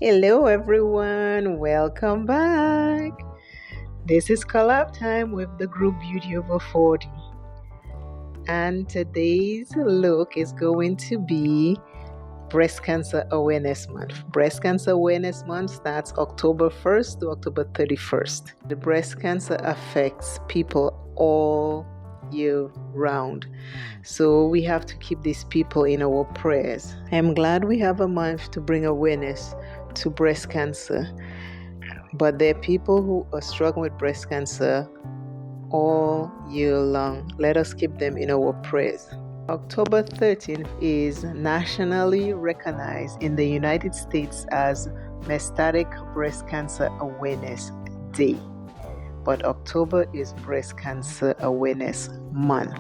Hello, everyone. Welcome back. This is Collab time with the group Beauty Over 40. And today's look is going to be Breast Cancer Awareness Month. Breast Cancer Awareness Month starts October 1st to October 31st. The breast cancer affects people all year round. So we have to keep these people in our prayers. I'm glad we have a month to bring awareness to breast cancer. But there are people who are struggling with breast cancer all year long. Let us keep them in our prayers. October 13th is nationally recognized in the United States as Metastatic Breast Cancer Awareness Day. But October is Breast Cancer Awareness Month.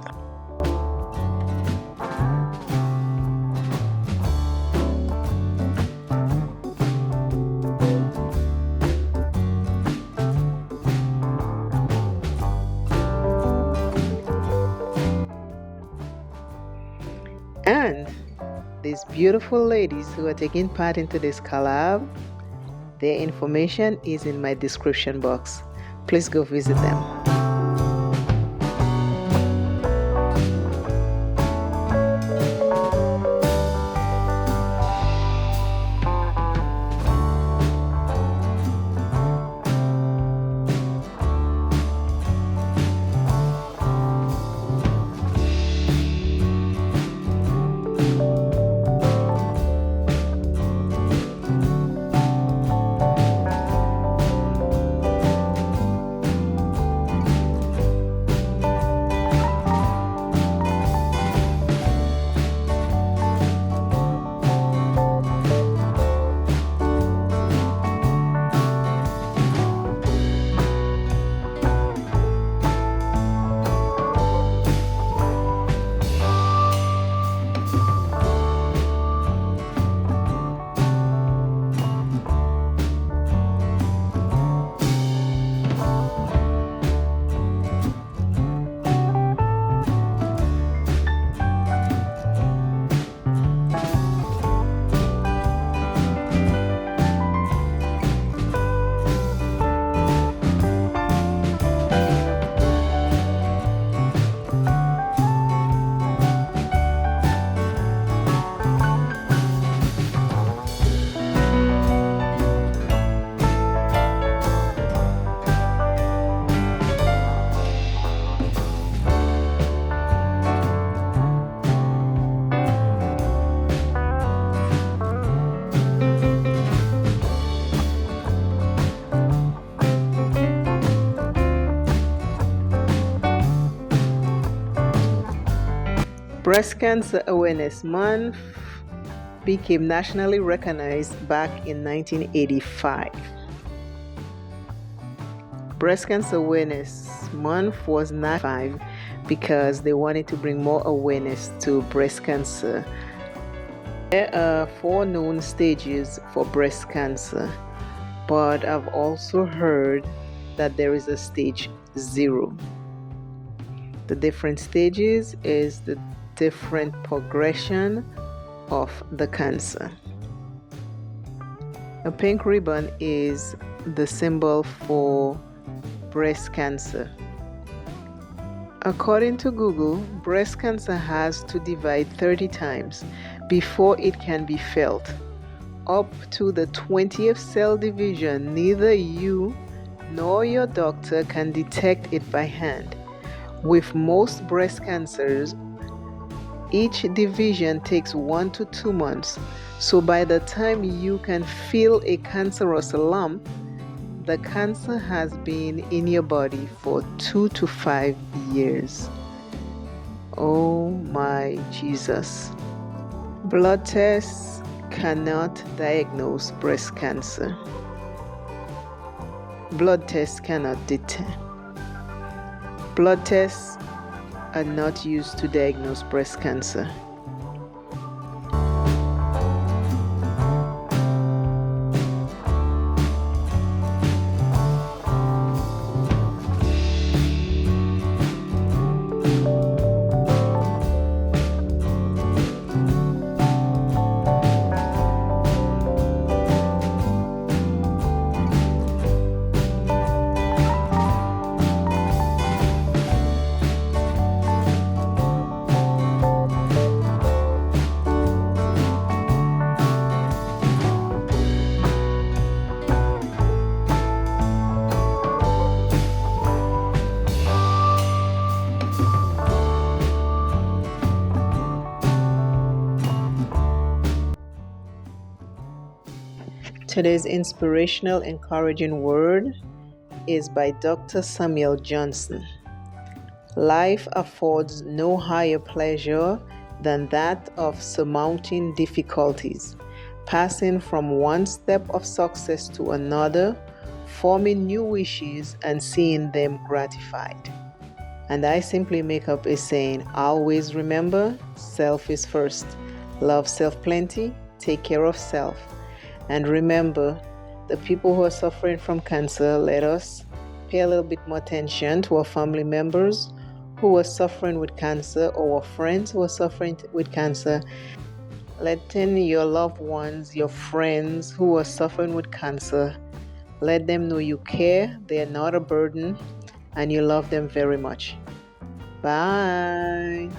And these beautiful ladies who are taking part into this collab, their information is in my description box. Please go visit them. Breast Cancer Awareness Month became nationally recognized back in 1985. Breast Cancer Awareness Month was not 5 because they wanted to bring more awareness to breast cancer. There are 4 known stages for breast cancer, but I've also heard that there is a stage 0. The different stages is the different progression of the cancer. A pink ribbon is the symbol for breast cancer. According to Google, breast cancer has to divide 30 times before it can be felt. Up to the 20th cell division, neither you nor your doctor can detect it by hand. With most breast cancers, each division takes 1 to 2 months, so by the time you can feel a cancerous lump, the cancer has been in your body for 2 to 5 years. Oh my Jesus. Blood tests cannot diagnose breast cancer. Blood tests cannot detect. Blood tests are not used to diagnose breast cancer. Today's inspirational, encouraging word is by Dr. Samuel Johnson. Life affords no higher pleasure than that of surmounting difficulties, passing from one step of success to another, forming new wishes and seeing them gratified. And I simply make up a saying, always remember, self is first. Love self plenty, take care of self. And remember, the people who are suffering from cancer, let us pay a little bit more attention to our family members who are suffering with cancer, or our friends who are suffering with cancer. Letting your loved ones, your friends who are suffering with cancer, let them know you care, they are not a burden, and you love them very much. Bye.